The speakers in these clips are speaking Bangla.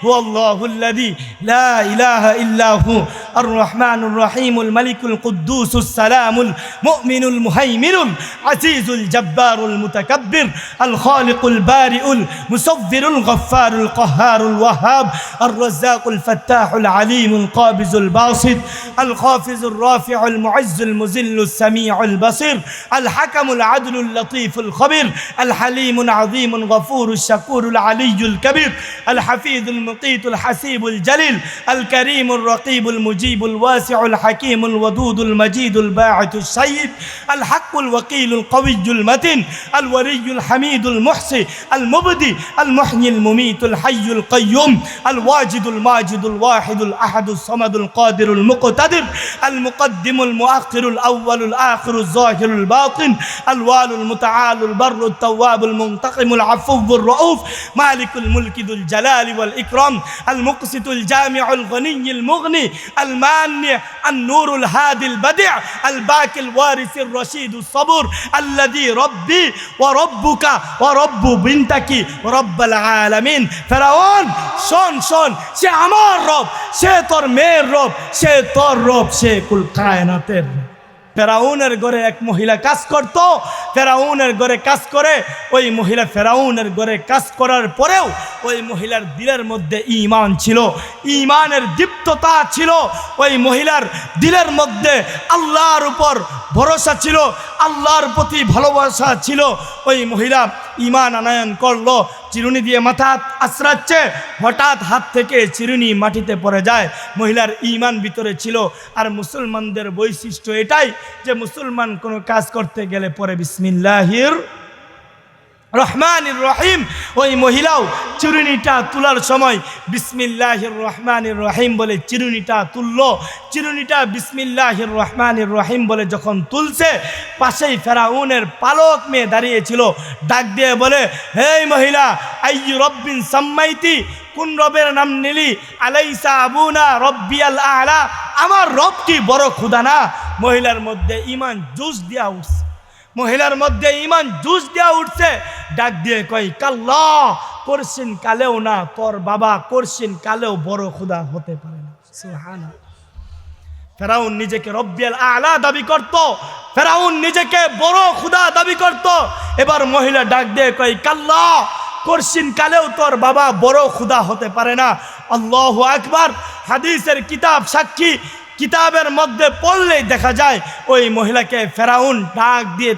هو الله الذي لا إله إلا هو الرحمن الرحيم الملك القدوس السلام المؤمن المهيمن العزيز الجبار المتكبر الخالق البارئ المصور الغفار القهار الوهاب الرزاق الفتاح العليم القابض الباسط الخافض الرافع المعز المذل السميع البصير الحكم العدل اللطيف الخبير الحليم العظيم الغفور الشكور العلي الكبير الحفيظ المقيت الحسيب الجليل الكريم الرقيب المجيب الواسع الحكيم الودود المجيد الباعث السيد الحق الوكيل القوي المتين الولي الحميد المحصي المبدي المحيي المميت الحي القيوم الواجد الماجد الواحد الأحد الصمد القادر المقتدر المقدم المؤخر الأول الآخر الظاهر الباطن الوال المتعال البر التواب المنتقم العفو الرؤوف مالك الملك ذو الجلال والإكرام المقسط الجامع الغني المغني المانع النور الهادي البديع الباقي الوارث الرشيد الصبور الذي ربي وربك ورب بنتك ورب العالمين فرعون শোন শোন সে আমার রব সে তোর মেয়ের রব সে তোর রব সে কুল কায়নাতের ফেরাউনের ঘরে এক মহিলা কাজ করত ফেরাউনের ঘরে কাজ করে ওই মহিলা ফেরাউনের ঘরে কাজ করার পরেও ওই মহিলার দিলের মধ্যে ঈমান ছিল ঈমানের দীপ্ততা ছিল ওই মহিলার দিলের মধ্যে আল্লাহর উপর ভরসা ছিল আল্লাহর প্রতি ভালোবাসা ছিল ওই মহিলা ঈমান আনয়ন করলো চিরুনি দিয়ে মাথা আশ্রাচ্ছে হঠাৎ হাত থেকে চিরুনি মাটিতে পড়ে যায় মহিলার ঈমান ভিতরে ছিল আর মুসলমানদের বৈশিষ্ট্য এটাই যে মুসলমান কোনো কাজ করতে গেলে পরে বিসমিল্লাহির রহমানির রহিম ওই মহিলাও চিরুনিটা তোলার সময় বিসমিল্লাহির রহমানির রহিম বলে চিরুনিটা তুললো চিরুনিটা বিসমিল্লাহির রহমানির রহিম বলে যখন তুলছে পাশেই ফেরাউনের পালক মেয়ে দাঁড়িয়েছিল ডাক দিয়ে বলে হে মহিলা আইয়ু রব্বিন সাম্মাইতি কোন রবের নাম নিলি আলাইসা আবুনা রব্বিয়াল আলা আমার রব কি বড় খোদা না মহিলার মধ্যে ঈমান জুস দিয়া উঠছে মহিলার মধ্যে ঈমান জুস দিয়া উঠছে ডাক দিয়ে কই কাল্লা করছেন কালেও না তোর বাবা করছেন কালেও বড় খোদা হতে পারে না সুবহানাল্লাহ ফেরাউন নিজেকে রব্বিয়াল আলা দাবি করত ফেরাউন নিজেকে বড় খোদা দাবি করত এবার মহিলা ডাক দিয়ে কই কাল্লা করছেন কালেও তোর বাবা বড় খোদা হতে পারে না আল্লাহু আকবার হাদিসের কিতাব সাক্ষী কিতাবের মধ্যে পড়লেই দেখা যায় ওই মহিলাকে ফেরাউন ডাক দিয়ে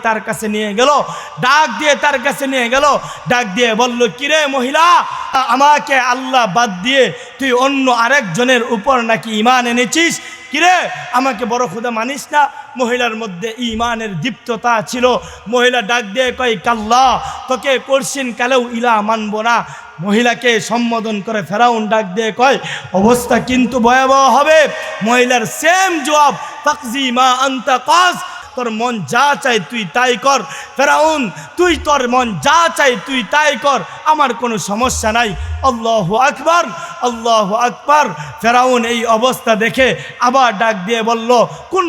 তার কাছে নিয়ে গেল ডাক দিয়ে বলল কিরে মহিলা আমাকে আল্লাহ বাদ দিয়ে তুই অন্য আরেকজনের উপর নাকি ঈমান এনেছিস কিরে আমাকে বড় খোদা মানিস না মহিলার মধ্যে ঈমানের দীপ্ততা ছিল মহিলা ডাক দিয়ে কয় কাল্লা তোকে করছেন কালেও ইলা মানব না মহিলাকে সম্বোধন করে ফেরাউন ডাক দিয়ে কয় অবস্থা কিন্তু ভয়াবহ হবে মহিলার সেম জবাব তাকজি মা আনতা কাজ তোর মন যা চাই তুই তাই কর ফেরাউন তুই তোর মন যা চাই তুই তাই কর আমার কোনো সমস্যা নাই আল্লাহু আকবার ফেরাউন এই অবস্থা দেখে আবার ডাক দিয়ে বলল কোন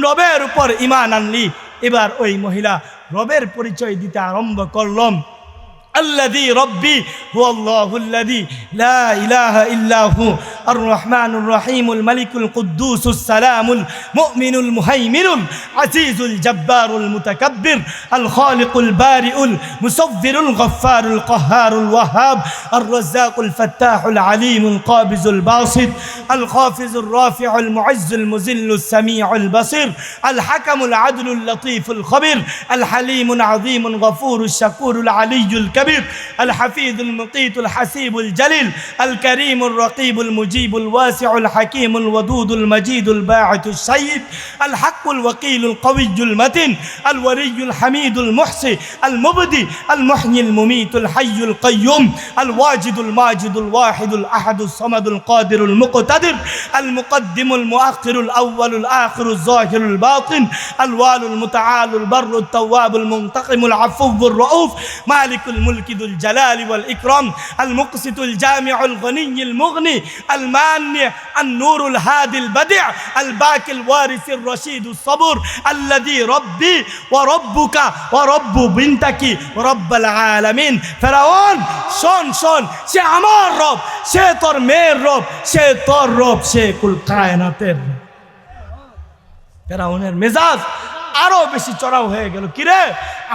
রবের উপর ঈমান আনলি এবার ওই মহিলা রবের পরিচয় দিতে আরম্ভ করলাম الذي ربي هو الله الذي لا إله إلا هو الرحمن الرحيم الملك القدوس السلام المؤمن المهيمن العزيز الجبار المتكبر الخالق البارئ المصور الغفار القهار الوهاب الرزاق الفتاح العليم القابض الباسط الخافض الرافع المعز المذل السميع البصير الحكم العدل اللطيف الخبير الحليم العظيم الغفور الشكور العلي الكبير الحفيظ المقيت الحسيب الجليل الكريم الرقيب المجيب الواسع الحكيم الودود المجيد الباعث السيد الحق الوكيل القوي المتين الولي الحميد المحصي المبدي المحيي المميت الحي القيوم الواجد الماجد الواحد الأحد الصمد القادر المقتدر المقدم المؤخر الأول الآخر الظاهر الباطن الوال المتعال البر التواب المنتقم العفو الرؤوف مالك الملك الملك ذو الجلال والإكرام المقسط الجامع الغني المغني المانع النور الهادي البديع الباقي الوارث الرشيد الصبور الذي ربي وربك ورب بنتك ورب العالمين ফেরাউন শোন শোন সে আমার রব সে তোর মেয়ের রব সে তোর রব সে কুল কায়নাতের। ফেরাউনের মেজাজ আরো বেশি চড়াও হয়ে গেল। কিরে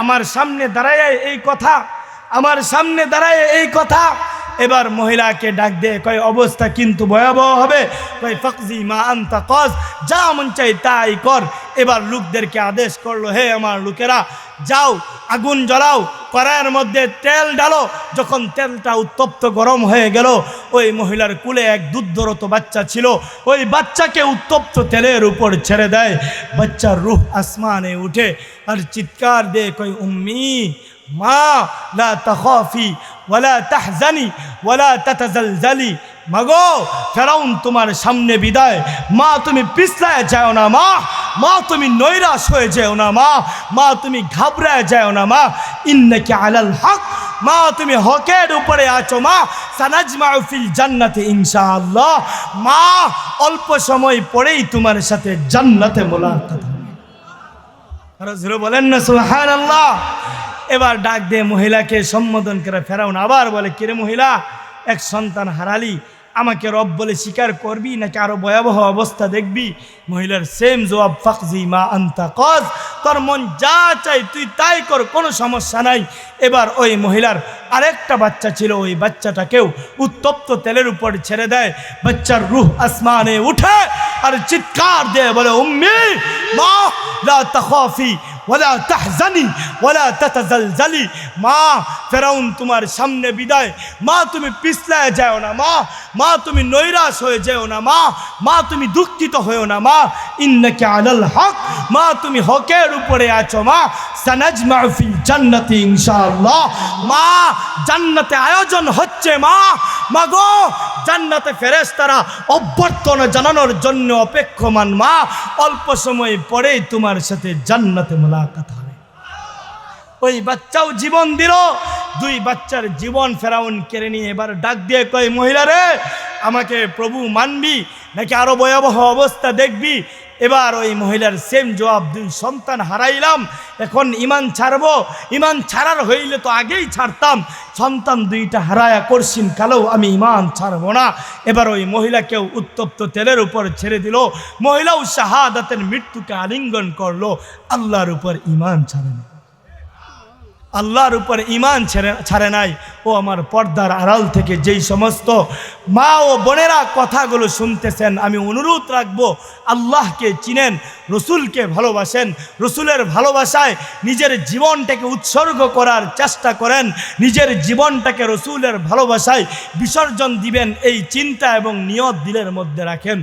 আমার সামনে দাঁড়ায় এই কথা, আমার সামনে দাঁড়ায় এই কথা। এবার মহিলাকে ডাক দিয়ে কয় অবস্থা কিন্তু ভয়াবহ হবে। কয় ফাকজি মা আনতা কজ, যা মন চাই তাই কর। এবার লোকদেরকে আদেশ করলো, হে আমার লোকেরা যাও আগুন জ্বালাও, কড়াইয়ের মধ্যে তেল ডালো। যখন তেলটা উত্তপ্ত গরম হয়ে গেল, ওই মহিলার কুলে এক দুধরত বাচ্চা ছিল, ওই বাচ্চাকে উত্তপ্ত তেলের উপর ছেড়ে দেয়। বাচ্চার রূহ আসমানে উঠে আর চিৎকার দিয়ে কই উম্মি মা লা তাখাফি ওয়ালা তাহজানি ওয়ালা তাতাজালজালি। মাগো ফেরাউন তোমার সামনে বিদায়, মা তুমি পিছলায় যাও না, মা মা তুমি নৈরাশ হয়ে যাও না, মা মা তুমি ঘাবড়ায় যাও না, মা ইন্নাকি আলাল হক, মা তুমি হকের উপরে আছো, মা সানাজমাউ ফিল জান্নাতি ইনশাআল্লাহ, মা অল্প সময় পরেই তোমার সাথে জান্নাতে মোলাকাত হবে। আর জোরে বলেন না সুবহানাল্লাহ। এবার ডাক দিয়ে মহিলাকে সম্বোধন করে ফেরাউন আবার বলে, কিরে মহিলা, এক সন্তান হারালি, আমাকে রব বলে স্বীকার করবি নাকি আরো ভয়াবহ অবস্থা দেখবি? মহিলার সেম জবাব, ফাকজি মা আনতা কজ, তোর মন যা চাই তুই তাই কর, কোনো সমস্যা নাই। এবার ওই মহিলার আরেকটা বাচ্চা ছিল, ওই বাচ্চাটাকেও উত্তপ্ত তেলের উপর ছেড়ে দেয়। বাচ্চার রূহ আসমানে উঠে আর চিৎকার দিয়ে বলে উম্মি মা লা তাখাফি ওয়ালা তাহজানি ওয়ালা তাতাজালজালি। মা ফেরাউন তোমার সামনে বিদায়, মা তুমি পিছলায় যাও না, মা মা তুমি নৈরাশ হয়ে যাও না, মা মা তুমি দুঃখিত হয়েও না, মা ইন্নাকি আলাল হক, মা তুমি হকের উপরে আছো, মা সানাজমাউ ফিল জান্নাতি ইনশাআল্লাহ, মা জান্নাতে আয়োজন হচ্ছে, মা মাগো জান্নাতে ফেরেশতারা অভ্যর্থনা জানানোর জন্য অপেক্ষমান, মা অল্প সময় পরেই তোমার সাথে জান্নাতে মোলাকাত হবে। ওই বাচ্চাও জীবন দিল, দুই বাচ্চার জীবন ফেরাউন কেড়ে নিয়ে এবার ডাক দিয়ে কয় মহিলা রে, আমাকে প্রভু মানবি নাকি আরো ভয়াবহ অবস্থা দেখবি? এবার ওই মহিলার সেম জবাব, দুই সন্তান হারাইলাম, এখন ইমান ছাড়বো? ইমান ছাড়ার হইলে তো আগেই ছাড়তাম, সন্তান দুইটা হারায়া করছিন কালেও আমি ইমান ছাড়বো না। এবার ওই মহিলাকেও উত্তপ্ত তেলের উপর ছেড়ে দিল, মহিলাও শাহাদাতের মৃত্যুকে আলিঙ্গন করলো, আল্লাহর উপর ইমান ছাড়ে না, আল্লাহর উপর ইমান ছাড়ে নাই। ও আমার পর্দার আড়াল থেকে যেই সমস্ত মা ও বোনেরা কথাগুলো শুনতেছেন, আমি অনুরোধ রাখবো, আল্লাহকে চিনেন, রসুলকে ভালোবাসেন, রসুলের ভালোবাসায় নিজের জীবনটাকে উৎসর্গ করার চেষ্টা করেন, নিজের জীবনটাকে রসুলের ভালোবাসায় বিসর্জন দিবেন, এই চিন্তা এবং নিয়ত দিলের মধ্যে রাখেন।